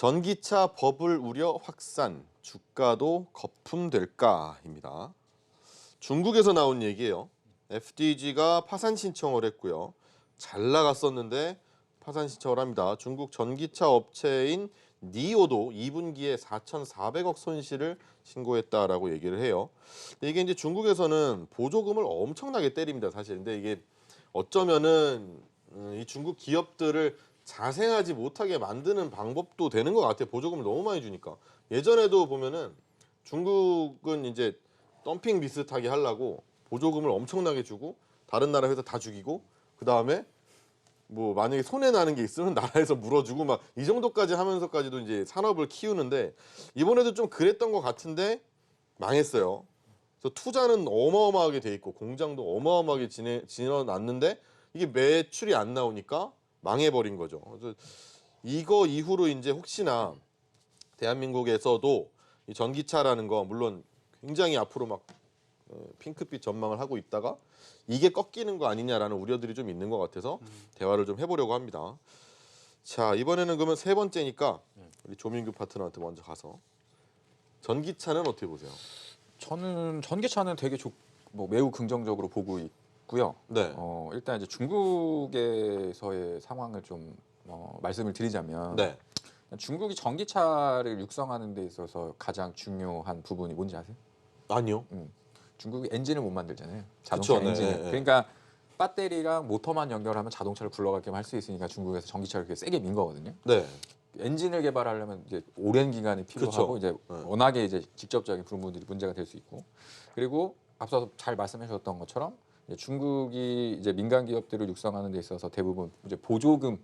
전기차 버블 우려 확산, 주가도 거품될까입니다. 중국에서 나온 얘기예요. FDG가 파산 신청을 했고요. 잘 나갔었는데 파산 신청을 합니다. 중국 전기차 업체인 니오도 2분기에 4,400억 손실을 신고했다라고 얘기를 해요. 근데 이게 이제 중국에서는 보조금을 엄청나게 때립니다, 사실. 근데 이게 어쩌면은 이 중국 기업들을 자생하지 못하게 만드는 방법도 되는 것 같아요. 보조금을 너무 많이 주니까. 예전에도 보면은 중국은 이제 덤핑 비슷하게 하려고 보조금을 엄청나게 주고 다른 나라 회사 다 죽이고 그 다음에 뭐 만약에 손해 나는 게 있으면 나라에서 물어주고 막 이 정도까지 하면서까지도 이제 산업을 키우는데 이번에도 좀 그랬던 것 같은데 망했어요. 그래서 투자는 어마어마하게 돼 있고 공장도 어마어마하게 지어놨는데 이게 매출이 안 나오니까 망해버린 거죠. 그래서 이거 이후로 이제 혹시나 대한민국에서도 이 전기차라는 거 물론 굉장히 앞으로 막 핑크빛 전망을 하고 있다가 이게 꺾이는 거 아니냐라는 우려들이 좀 있는 것 같아서 대화를 좀 해보려고 합니다. 자, 이번에는 그러면 세 번째니까 우리 조민규 파트너한테 먼저 가서 전기차는 어떻게 보세요? 저는 전기차는 되게 뭐 매우 긍정적으로 보고 있고요. 네. 일단 이제 중국에서의 상황을 좀 말씀을 드리자면 네. 중국이 전기차를 육성하는 데 있어서 가장 중요한 부분이 뭔지 아세요? 아니요. 중국이 엔진을 못 만들잖아요. 자동차 그쵸, 네, 엔진을. 네. 그러니까 배터리랑 모터만 연결하면 자동차를 굴러가게 할 수 있으니까 중국에서 전기차를 그렇게 세게 민 거거든요. 네. 엔진을 개발하려면 이제 오랜 기간이 필요하고 그쵸. 이제 네. 워낙에 이제 직접적인 부분들이 문제가 될 수 있고, 그리고 앞서 잘 말씀해 주셨던 것처럼 이제 중국이 이제 민간 기업들을 육성하는 데 있어서 대부분 이제 보조금,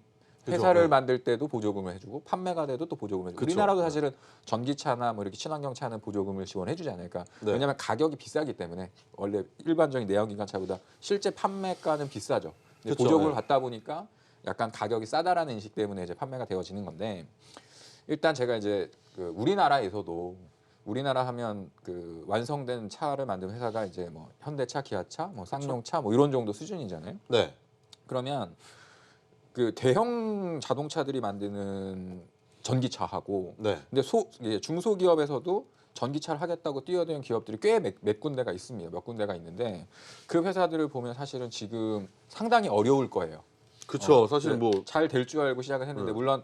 회사를 네. 만들 때도 보조금을 해주고 판매가 돼도 또 보조금을 해주고. 그쵸. 우리나라도 사실은 전기차나 뭐 이렇게 친환경차는 보조금을 지원해 주지 않을까. 네. 왜냐하면 가격이 비싸기 때문에 원래 일반적인 내연기관차보다 실제 판매가는 비싸죠. 근데 그쵸, 보조금을 네. 받다 보니까 약간 가격이 싸다라는 인식 때문에 이제 판매가 되어지는 건데, 일단 제가 이제 그 우리나라에서도 우리나라 하면 그 완성된 차를 만드는 회사가 이제 뭐 현대차, 기아차, 뭐 쌍용차 뭐 이런 정도 수준이잖아요. 네. 그러면 그 대형 자동차들이 만드는 전기차하고, 네. 근데 이제 중소기업에서도 전기차를 하겠다고 뛰어드는 기업들이 꽤 몇 군데가 있습니다. 몇 군데가 있는데 그 회사들을 보면 사실은 지금 상당히 어려울 거예요. 그쵸. 사실은 뭐 잘 될 줄 알고 시작을 했는데, 물론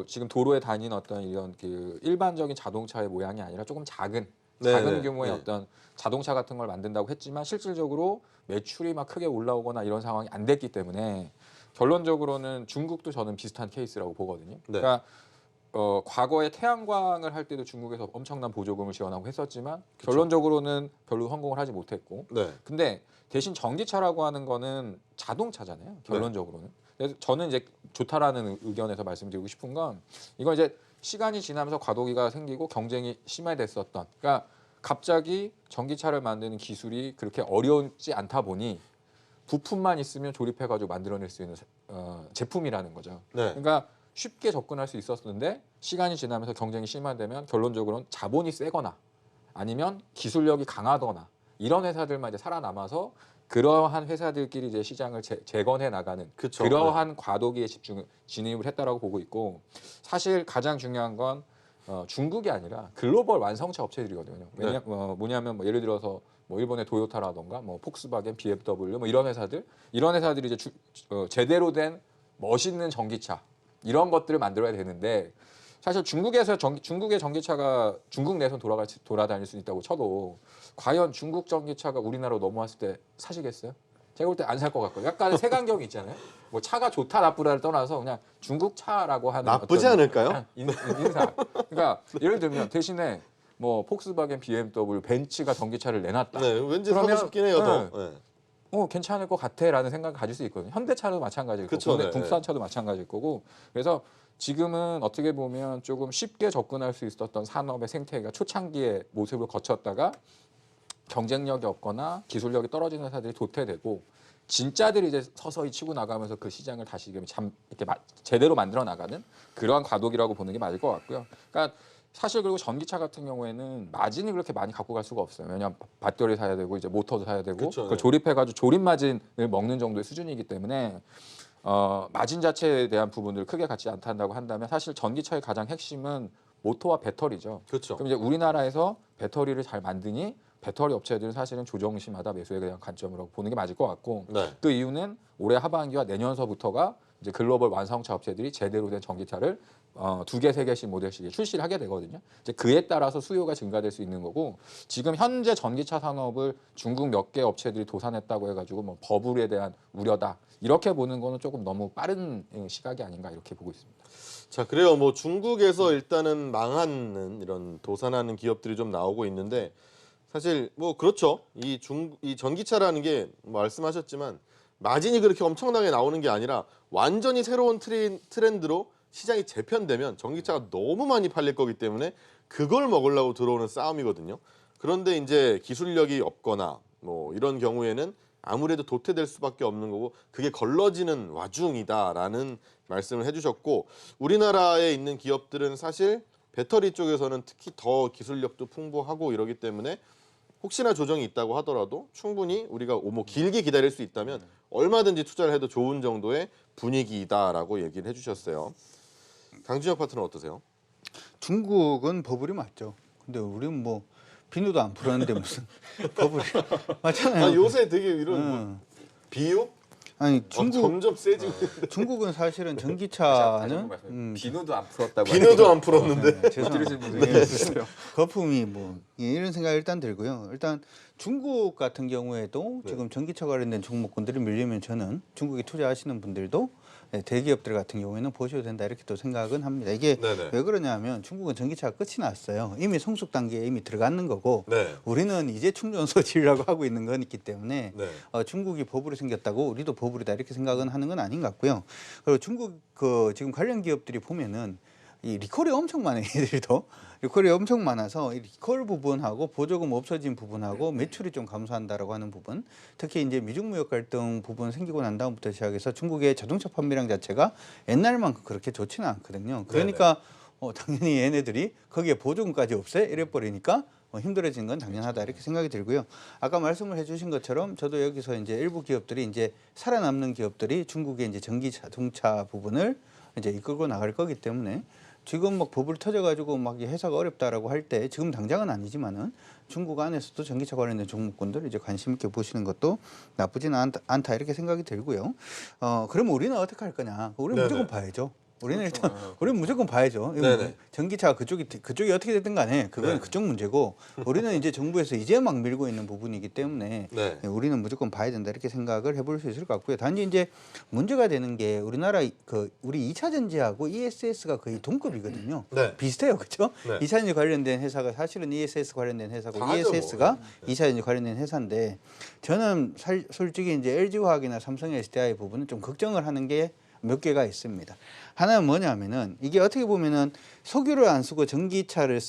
지금 도로에 다니는 어떤 이런 그 일반적인 자동차의 모양이 아니라 조금 작은 네네. 규모의 네. 어떤 자동차 같은 걸 만든다고 했지만 실질적으로 매출이 막 크게 올라오거나 이런 상황이 안 됐기 때문에 결론적으로는 중국도 저는 비슷한 케이스라고 보거든요. 네. 그러니까 과거에 태양광을 할 때도 중국에서 엄청난 보조금을 지원하고 했었지만 결론적으로는 별로 성공을 하지 못했고, 네. 근데 대신 전기차라고 하는 거는 자동차잖아요. 결론적으로는. 그래서 저는 이제 좋다라는 의견에서 말씀드리고 싶은 건, 이건 이제 시간이 지나면서 과도기가 생기고 경쟁이 심화됐었던, 그러니까 갑자기 전기차를 만드는 기술이 그렇게 어렵지 않다 보니 부품만 있으면 조립해가지고 만들어낼 수 있는 제품이라는 거죠. 네. 그러니까 쉽게 접근할 수 있었는데 시간이 지나면서 경쟁이 심화되면 결론적으로는 자본이 세거나 아니면 기술력이 강하거나 이런 회사들만 이제 살아남아서 그러한 회사들끼리 이제 시장을 재건해 나가는, 그쵸. 그러한 과도기에 진입을 했다라고 보고 있고, 사실 가장 중요한 건 중국이 아니라 글로벌 완성차 업체들이거든요. 뭐냐면 뭐 예를 들어서 뭐 일본의 도요타라던가 뭐 폭스바겐, BMW 뭐 이런 회사들이 이제 제대로 된 멋있는 전기차 이런 것들을 만들어야 되는데, 사실 중국의 전기차가 중국 내에서 돌아다닐 수 있다고 쳐도 과연 중국 전기차가 우리나라로 넘어왔을 때 사시겠어요? 제가 볼 때 안 살 것 같고요. 약간 색안경이 있잖아요. 뭐 차가 좋다 나쁘다를 떠나서 그냥 중국 차라고 하는 나쁘지 어떤 않을까요? 인사. 그러니까 예를 들면 대신에 뭐 폭스바겐, BMW, 벤츠가 전기차를 내놨다. 네. 왠지 그러면, 사고 싶긴 해요, 네. 더. 네. 괜찮을 것 같아라는 생각을 가질 수 있거든요. 현대차도 마찬가지일 거고, 그쵸, 네. 국산차도 마찬가지일 거고. 그래서 지금은 어떻게 보면 조금 쉽게 접근할 수 있었던 산업의 생태계가 초창기의 모습을 거쳤다가 경쟁력이 없거나 기술력이 떨어지는 회사들이 도태되고, 진짜들이 이제 서서히 치고 나가면서 그 시장을 다시 이렇게 제대로 만들어 나가는 그러한 과도기라고 보는 게 맞을 것 같고요. 그러니까 사실 그리고 전기차 같은 경우에는 마진이 그렇게 많이 갖고 갈 수가 없어요. 왜냐하면 배터리 사야 되고 이제 모터도 사야 되고, 그쵸, 그걸 네. 조립해가지고 조립 마진을 먹는 정도의 수준이기 때문에 마진 자체에 대한 부분을 크게 갖지 않다고 한다면 사실 전기차의 가장 핵심은 모터와 배터리죠. 그렇죠. 그럼 이제 우리나라에서 배터리를 잘 만드니 배터리 업체들은 사실은 조정심하다 매수에 대한 관점으로 보는 게 맞을 것 같고 네. 그 이유는 올해 하반기와 내년서부터가 이제 글로벌 완성차 업체들이 제대로 된 전기차를 2개, 3개씩 모델씩 출시를 하게 되거든요. 이제 그에 따라서 수요가 증가될 수 있는 거고 지금 현재 전기차 산업을 중국 몇 개 업체들이 도산했다고 해가지고 뭐 버블에 대한 우려다 이렇게 보는 거는 조금 너무 빠른 시각이 아닌가 이렇게 보고 있습니다. 자, 그래요. 뭐 중국에서 일단은 망하는 이런 도산하는 기업들이 좀 나오고 있는데 사실 뭐 그렇죠. 이 전기차라는 게 말씀하셨지만 마진이 그렇게 엄청나게 나오는 게 아니라 완전히 새로운 트렌드로 시장이 재편되면 전기차가 너무 많이 팔릴 거기 때문에 그걸 먹으려고 들어오는 싸움이거든요. 그런데 이제 기술력이 없거나 뭐 이런 경우에는 아무래도 도태될 수밖에 없는 거고 그게 걸러지는 와중이다라는 말씀을 해주셨고 우리나라에 있는 기업들은 사실 배터리 쪽에서는 특히 더 기술력도 풍부하고 이러기 때문에 혹시나 조정이 있다고 하더라도 충분히 우리가 뭐 길게 기다릴 수 있다면 얼마든지 투자를 해도 좋은 정도의 분위기이다라고 얘기를 해주셨어요. 강준혁 파트너 어떠세요? 중국은 버블이 맞죠. 근데 우리는 뭐 비누도 안 풀었는데 무슨 버블이 맞잖아요. 아, 요새 되게 이런 뭐 비유? 아니 중국 점점 세지고 있는데. 중국은 사실은 다시 전기차는 한번 말씀해요. 비누도 안 풀었다고 비누도 안 풀었는데. 들으신 분들이 거품이 뭐 이런 생각이 일단 들고요. 일단 중국 같은 경우에도 네. 지금 전기차 관련된 종목군들이 밀리면 저는 중국에 투자하시는 분들도 대기업들 같은 경우에는 보셔도 된다 이렇게 또 생각은 합니다. 이게 네네. 왜 그러냐면 중국은 전기차가 끝이 났어요. 이미 성숙 단계에 이미 들어가는 거고 네. 우리는 이제 충전소 지으려고 하고 있는 거기 때문에 네. 중국이 버블이 생겼다고 우리도 버블이다 이렇게 생각은 하는 건 아닌 것 같고요. 그리고 중국 지금 관련 기업들이 보면은 이 리콜이 엄청 많아요. 얘들도 리콜이 엄청 많아서 이 리콜 부분하고 보조금 없어진 부분하고 매출이 좀 감소한다라고 하는 부분, 특히 이제 미중 무역 갈등 부분 생기고 난 다음부터 시작해서 중국의 자동차 판매량 자체가 옛날만큼 그렇게 좋지는 않거든요. 그러니까 당연히 얘네들이 거기에 보조금까지 없애 이래 버리니까 힘들어지는 건 당연하다 이렇게 생각이 들고요. 아까 말씀을 해주신 것처럼 저도 여기서 이제 일부 기업들이 이제 살아남는 기업들이 중국의 이제 전기 자동차 부분을 이제 이끌고 나갈 거기 때문에 지금 막 버블 터져가지고 막 회사가 어렵다라고 할 때 지금 당장은 아니지만은 중국 안에서도 전기차 관련된 종목군들 이제 관심 있게 보시는 것도 나쁘지는 않다 이렇게 생각이 들고요. 그러면 우리는 어떻게 할 거냐? 우리는 네네. 무조건 봐야죠. 우리는 일단 우리는 무조건 봐야죠. 네네. 전기차 그쪽이 어떻게 됐든 간에 그건 네. 그쪽 문제고 우리는 이제 정부에서 이제 막 밀고 있는 부분이기 때문에 네. 우리는 무조건 봐야 된다 이렇게 생각을 해볼 수 있을 것 같고요. 단지 이제 문제가 되는 게 우리나라 우리 2차 전지하고 ESS가 거의 동급이거든요. 네. 비슷해요, 그렇죠? 네. 2차 전지 관련된 회사가 사실은 ESS 관련된 회사고 다 하죠, ESS가 뭐. 네. 2차 전지 관련된 회사인데 저는 솔직히 이제 LG화학이나 삼성 SDI 부분은 좀 걱정을 하는 게 몇 개가 있습니다. 하나는 뭐냐면은 이게 어떻게 보면은 석유를 안 쓰고 전기차를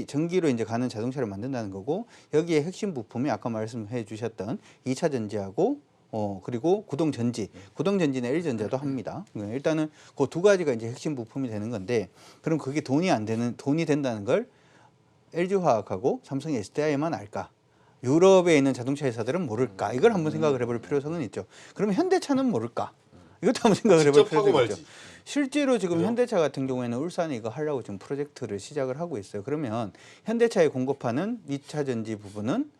전기로 이제 가는 자동차를 만든다는 거고 여기에 핵심 부품이 아까 말씀해 주셨던 2차 전지하고 그리고 구동전지는 LG전자도 합니다. 일단은 그 두 가지가 이제 핵심 부품이 되는 건데 그럼 그게 돈이 된다는 걸 LG화학하고 삼성 SDI만 알까? 유럽에 있는 자동차 회사들은 모를까? 이걸 한번 생각을 해볼 필요성은 있죠. 그러면 현대차는 모를까? 이것도 한번 생각을 해볼 직접 하고 필요가 있죠. 말지. 실제로 지금 그죠? 현대차 같은 경우에는 울산에 이거 하려고 지금 프로젝트를 시작을 하고 있어요. 그러면 현대차에 공급하는 2차 전지 부분은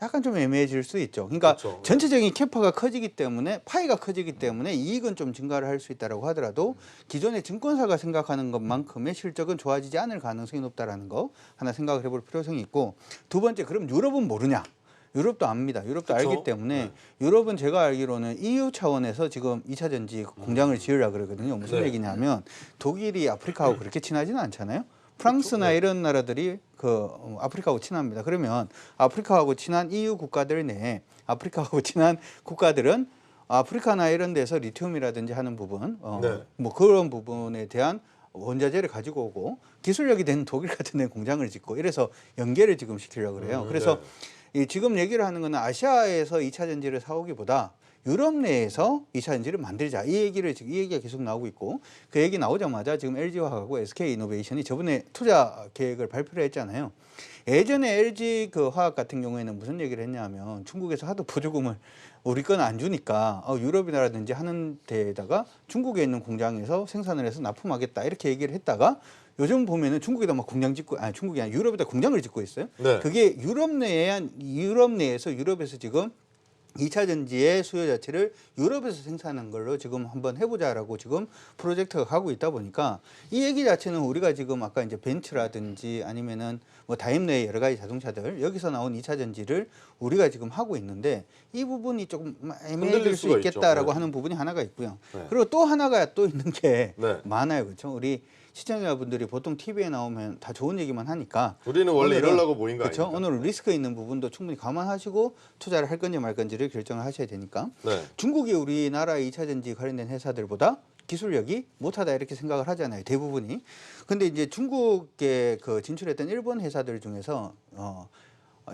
약간 좀 애매해질 수 있죠. 그러니까 그렇죠. 전체적인 캐파가 커지기 때문에 파이가 커지기 때문에 이익은 좀 증가를 할 수 있다라고 하더라도 기존의 증권사가 생각하는 것만큼의 실적은 좋아지지 않을 가능성이 높다라는 거 하나 생각을 해볼 필요성이 있고 두 번째 그럼 유럽은 모르냐? 유럽도 압니다. 유럽도 그쵸? 알기 때문에 유럽은 제가 알기로는 EU 차원에서 지금 2차 전지 공장을 지으려고 그러거든요. 무슨 네. 얘기냐면 독일이 아프리카하고 그렇게 친하지는 않잖아요. 프랑스나 이런 나라들이 아프리카하고 친합니다. 그러면 아프리카하고 친한 EU 국가들 내에 아프리카하고 친한 국가들은 아프리카나 이런 데서 리튬이라든지 하는 부분, 네. 뭐 그런 부분에 대한 원자재를 가지고 오고 기술력이 된 독일 같은 데 공장을 짓고 이래서 연계를 지금 시키려고 그래요. 그래서 네. 지금 얘기를 하는 거는 아시아에서 2차 전지를 사오기보다 유럽 내에서 2차 전지를 만들자. 이 얘기가 계속 나오고 있고 그 얘기 나오자마자 지금 LG화학하고 SK이노베이션이 저번에 투자 계획을 발표를 했잖아요. 예전에 LG 그 화학 같은 경우에는 무슨 얘기를 했냐면 중국에서 하도 보조금을 우리 건 안 주니까 유럽이라든지 하는 데에다가 중국에 있는 공장에서 생산을 해서 납품하겠다 이렇게 얘기를 했다가 요즘 보면은 중국에다 막 공장 짓고 중국이 아니라 유럽에다 공장을 짓고 있어요. 네. 그게 유럽 내에서 유럽에서 지금 2차 전지의 수요 자체를 유럽에서 생산하는 걸로 지금 한번 해보자라고 지금 프로젝트가 가고 있다 보니까 이 얘기 자체는 우리가 지금 아까 이제 벤츠라든지 아니면은 뭐 다임러의 여러 가지 자동차들 여기서 나온 2차 전지를 우리가 지금 하고 있는데 이 부분이 조금 애매해질 수 수가 있겠다라고 있죠. 하는 부분이 하나가 있고요. 네. 그리고 또 하나가 또 있는 게 네. 많아요. 그렇죠? 우리 시청자분들이 보통 TV에 나오면 다 좋은 얘기만 하니까 우리는 원래 오늘은, 이러려고 모인 거 그렇죠? 아닙니까? 오늘 리스크 있는 부분도 충분히 감안하시고 투자를 할 건지 말 건지를 결정을 하셔야 되니까 네. 중국이 우리나라 2차 전지 관련된 회사들보다 기술력이 못하다 이렇게 생각을 하잖아요. 대부분이. 근데 이제 중국에 그 진출했던 일본 회사들 중에서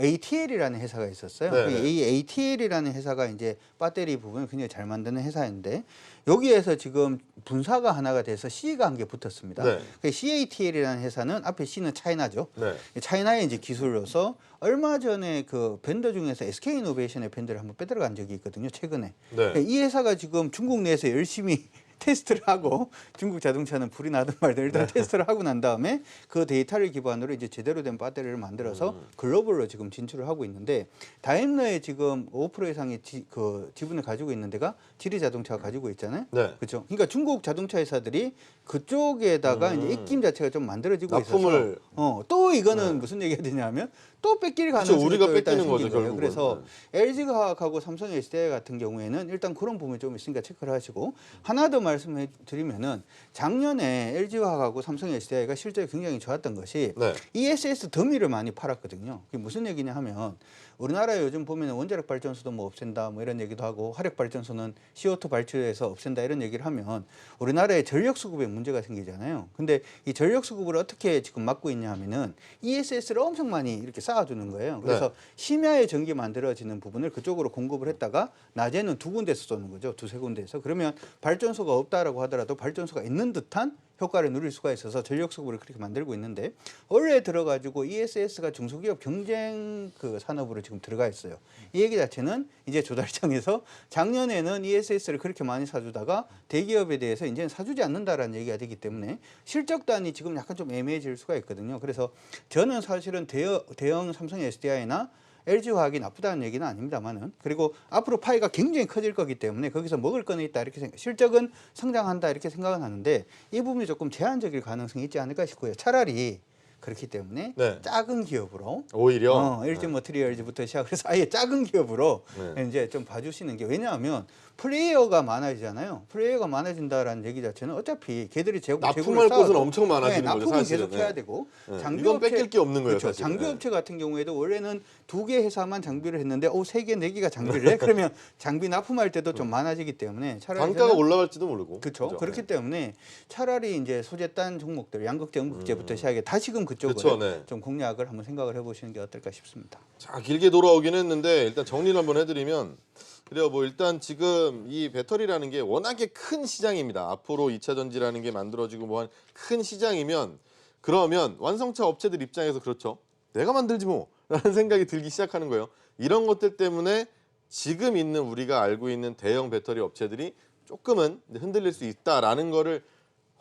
ATL이라는 회사가 있었어요. 네. 이 ATL이라는 회사가 이제 배터리 부분을 굉장히 잘 만드는 회사인데 여기에서 지금 분사가 하나가 돼서 C가 한 개 붙었습니다. 네. 그 CATL이라는 회사는 앞에 C는 차이나죠. 네. 차이나의 이제 기술로서 얼마 전에 그 벤더 중에서 SK이노베이션의 벤더를 한번 빼들어간 적이 있거든요. 최근에. 네. 이 회사가 지금 중국 내에서 열심히 테스트를 하고 중국 자동차는 불이 나든 말든 일단 테스트를 하고 난 다음에 그 데이터를 기반으로 이제 제대로 된 배터리를 만들어서 글로벌로 지금 진출을 하고 있는데 다임러의 지금 5% 이상의 그 지분을 가지고 있는 데가 지리 자동차가 가지고 있잖아요. 네. 그렇죠. 그러니까 중국 자동차 회사들이 그쪽에다가 이제 입김 자체가 좀 만들어지고 납품을 있어서 또 이거는 무슨 얘기가 되냐면 또 뺏길 가능성이 그렇죠. 우리가 또 일단 뺏기는 거죠, 생긴 거예요. 결국은. 그래서 LG화학하고 삼성 SDI 같은 경우에는 일단 그런 부분이 좀 있으니까 체크를 하시고 하나 더 말씀해 드리면은 작년에 LG화학하고 삼성 SDI가 실적이 굉장히 좋았던 것이 네. ESS 더미를 많이 팔았거든요. 그게 무슨 얘기냐 하면 우리나라에 요즘 보면 원자력 발전소도 뭐 없앤다 뭐 이런 얘기도 하고 화력 발전소는 CO2 발출해서 없앤다 이런 얘기를 하면 우리나라에 전력 수급에 문제가 생기잖아요. 근데 이 전력 수급을 어떻게 지금 막고 있냐 하면은 ESS를 엄청 많이 이렇게 쌓아주는 거예요. 그래서 네. 심야에 전기 만들어지는 부분을 그쪽으로 공급을 했다가 낮에는 두 군데서 쏘는 거죠. 두세 군데에서. 그러면 발전소가 없다라고 하더라도 발전소가 있는 듯한 효과를 누릴 수가 있어서 전력 수급을 그렇게 만들고 있는데 올해 들어가지고 ESS가 중소기업 경쟁 그 산업으로 지금 들어가 있어요. 이 얘기 자체는 이제 조달청에서 작년에는 ESS를 그렇게 많이 사주다가 대기업에 대해서 이제는 사주지 않는다라는 얘기가 되기 때문에 실적단이 지금 약간 좀 애매해질 수가 있거든요. 그래서 저는 사실은 대형 삼성 SDI나 LG화학이 나쁘다는 얘기는 아닙니다만은 그리고 앞으로 파이가 굉장히 커질 거기 때문에 거기서 먹을 거는 있다 이렇게 실적은 성장한다 이렇게 생각은 하는데 이 부분이 조금 제한적일 가능성이 있지 않을까 싶고요. 차라리 그렇기 때문에 네. 작은 기업으로 오히려 LG 머티리얼즈부터 시작해서 아예 작은 기업으로 네. 이제 좀 봐주시는 게 왜냐하면 플레이어가 많아지잖아요. 플레이어가 많아진다라는 얘기 자체는 어차피 걔들이 납품할 곳은 엄청 많아지는 거죠, 납품은 사실은. 계속 해야 되고 네. 장비 이건 뺏길 게 없는 거예요, 그렇죠. 사실은. 장비 네. 업체 같은 경우에도 원래는 2개 회사만 장비를 했는데 3개, 4개가 장비를 해. 그러면 장비 납품할 때도 좀 많아지기 때문에 차라리 단가가 저는 올라갈지도 모르고. 그렇죠. 그죠? 그렇기 네. 때문에 차라리 이제 소재단 종목들 양극재, 음극재부터 시작해 다시금 그쪽을 그쵸, 네. 좀 공략을 한번 생각을 해보시는 게 어떨까 싶습니다. 자, 길게 돌아오긴 했는데 일단 정리를 한번 해드리면 그래요. 뭐 일단 지금 이 배터리라는 게 워낙에 큰 시장입니다. 앞으로 2차 전지라는 게 만들어지고 뭐 한 큰 시장이면 그러면 완성차 업체들 입장에서 그렇죠. 내가 만들지 뭐라는 생각이 들기 시작하는 거예요. 이런 것들 때문에 지금 있는 우리가 알고 있는 대형 배터리 업체들이 조금은 흔들릴 수 있다라는 거를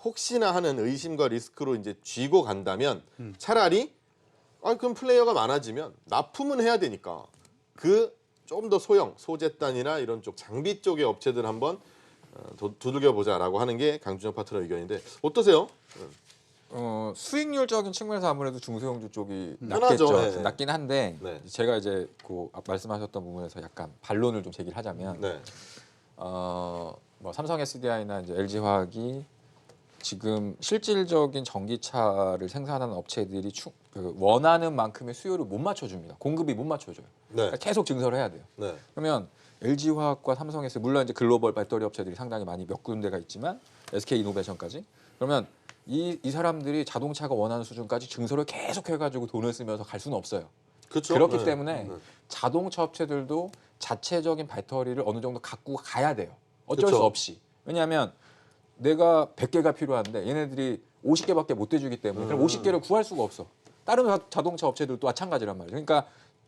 혹시나 하는 의심과 리스크로 이제 쥐고 간다면 차라리 그럼 플레이어가 많아지면 납품은 해야 되니까 그 좀 더 소형, 소재단이나 이런 쪽 장비 쪽의 업체들 한번 두들겨 보자라고 하는 게 강준영 파트너 의견인데 어떠세요? 수익률적인 측면에서 아무래도 중소형주 쪽이 편하죠. 낫겠죠. 네. 낫긴 한데 네. 제가 이제 그 말씀하셨던 부분에서 약간 반론을 좀 제기를 하자면 네. 뭐 삼성 SDI나 이제 LG화학이 지금 실질적인 전기차를 생산하는 업체들이 그 원하는 만큼의 수요를 못 맞춰줍니다. 공급이 못 맞춰줘요. 네. 그러니까 계속 증설을 해야 돼요. 네. 그러면 LG화학과 삼성에서 물론 이제 글로벌 배터리 업체들이 상당히 많이 몇 군데가 있지만 SK이노베이션까지 그러면 이 사람들이 자동차가 원하는 수준까지 증설을 계속 해가지고 돈을 쓰면서 갈 수는 없어요. 그렇죠. 그렇기 네. 때문에 네. 자동차 업체들도 자체적인 배터리를 어느 정도 갖고 가야 돼요. 어쩔 그쵸. 수 없이. 왜냐하면 내가 100개가 필요한데 얘네들이 50개밖에 못 대주기 때문에 그럼 50개를 구할 수가 없어. 다른 자동차 업체들도 마찬가지란 말이에요. 그러니까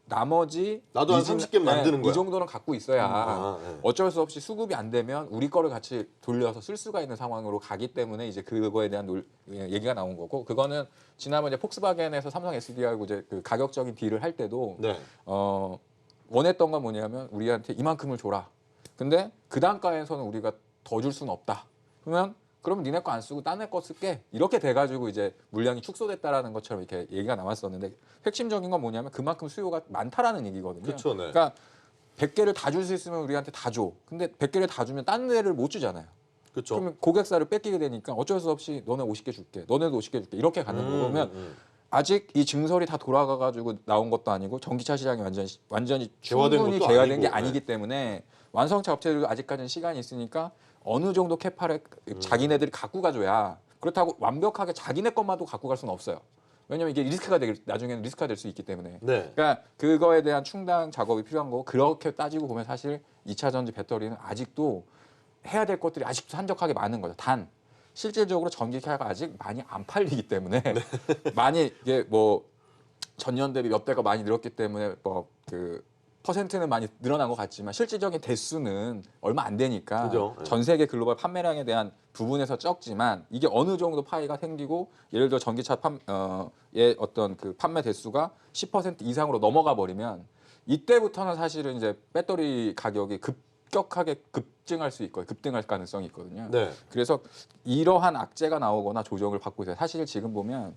나머지 나도 한 30개 만드는 거야. 이 정도는 갖고 있어야 네. 어쩔 수 없이 수급이 안 되면 우리 거를 같이 돌려서 쓸 수가 있는 상황으로 가기 때문에 이제 그거에 대한 얘기가 나온 거고 그거는 지난번에 폭스바겐에서 삼성 SD하고 이제 그 가격적인 딜을 할 때도 네. 원했던 건 뭐냐면 우리한테 이만큼을 줘라. 근데 그 단가에서는 우리가 더 줄 수는 없다. 그러면 니네 거 안 쓰고 딴 애 거 쓸게. 이렇게 돼가지고 이제 물량이 축소됐다라는 것처럼 이렇게 얘기가 나왔었는데 핵심적인 건 뭐냐면 그만큼 수요가 많다라는 얘기거든요. 그쵸, 네. 그러니까 100개를 다 줄 수 있으면 우리한테 다 줘. 근데 100개를 다 주면 딴 애를 못 주잖아요. 그렇죠. 그러면 고객사를 뺏기게 되니까 어쩔 수 없이 너네 50개 줄게. 너네도 50개 줄게. 이렇게 가는 거고 그러면 아직 이 증설이 다 돌아가가지고 나온 것도 아니고 전기차 시장이 완전히 개화된 충분히 것도 개화된 아니고, 게 아니기 때문에 완성차 업체들도 아직까지는 시간이 있으니까 어느 정도 캐파를 자기네들이 갖고 가줘야 그렇다고 완벽하게 자기네 것만도 갖고 갈 수는 없어요. 왜냐면 이게 나중에는 리스크가 될 수 있기 때문에. 네. 그러니까 그거에 대한 충당 작업이 필요한 거고 그렇게 따지고 보면 사실 2차 전지 배터리는 아직도 해야 될 것들이 아직도 한적하게 많은 거죠. 단 실질적으로 전기차가 아직 많이 안 팔리기 때문에 많이 이게 뭐 전년 대비 몇 배가 많이 늘었기 때문에 뭐 그 퍼센트는 많이 늘어난 것 같지만 실질적인 대수는 얼마 안 되니까 그죠. 전 세계 글로벌 판매량에 대한 부분에서 적지만 이게 어느 정도 파이가 생기고 예를 들어 전기차 의 어떤 그 판매 대수가 10% 이상으로 넘어가 버리면 이때부터는 사실은 이제 배터리 가격이 급격하게 급등할 가능성이 있거든요. 네. 그래서 이러한 악재가 나오거나 조정을 받고 있어요. 사실 지금 보면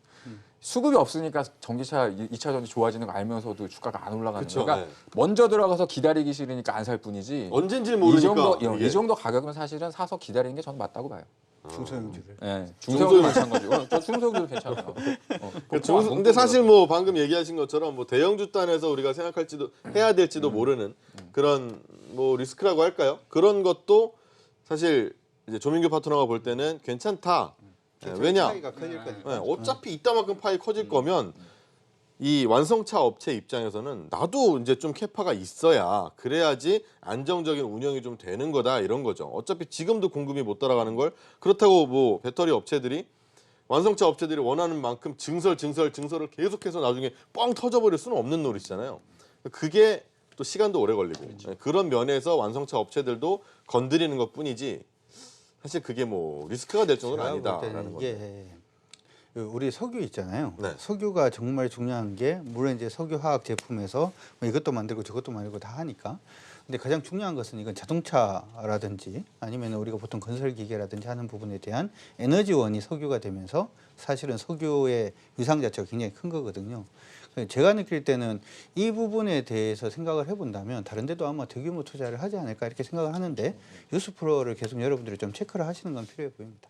수급이 없으니까 전기차 2차 전지 좋아지는 거 알면서도 주가가 안 올라가는 그쵸, 거예요. 그러니까 네. 먼저 들어가서 기다리기 싫으니까 안 살 뿐이지. 언젠지 모르니까. 이 정도 가격은 사실은 사서 기다리는 게 저는 맞다고 봐요. 중소형주를. 네, 중소형도 마찬가지고. 저 중소형도 괜찮아요. 근데 사실 뭐 방금 얘기하신 것처럼 뭐 대형주 단에서 우리가 생각할지도 해야 될지도 모르는 그런 뭐 리스크라고 할까요? 그런 것도 사실 이제 조민규 파트너가 볼 때는 괜찮다. 왜냐? 차이가 커질 거니까. 네, 어차피 이따만큼 파이 커질 거면 이 완성차 업체 입장에서는 나도 이제 좀 캐파가 있어야 그래야지 안정적인 운영이 좀 되는 거다 이런 거죠. 어차피 지금도 공급이 못 따라가는 걸 그렇다고 뭐 배터리 업체들이 완성차 업체들이 원하는 만큼 증설을 계속해서 나중에 뻥 터져버릴 수는 없는 노릇이잖아요. 그게 또 시간도 오래 걸리고 그런 면에서 완성차 업체들도 건드리는 것뿐이지 사실 그게 뭐 리스크가 될 정도는 제가 볼 때는 아니다라는 거죠. 이게 우리 석유 있잖아요. 네. 석유가 정말 중요한 게 물론 이제 석유 화학 제품에서 뭐 이것도 만들고 저것도 만들고 다 하니까. 근데 가장 중요한 것은 이건 자동차라든지 아니면 우리가 보통 건설 기계라든지 하는 부분에 대한 에너지원이 석유가 되면서 사실은 석유의 위상 자체가 굉장히 큰 거거든요. 제가 느낄 때는 이 부분에 대해서 생각을 해본다면 다른 데도 아마 대규모 투자를 하지 않을까 이렇게 생각을 하는데 뉴스프로를 계속 여러분들이 좀 체크를 하시는 건 필요해 보입니다.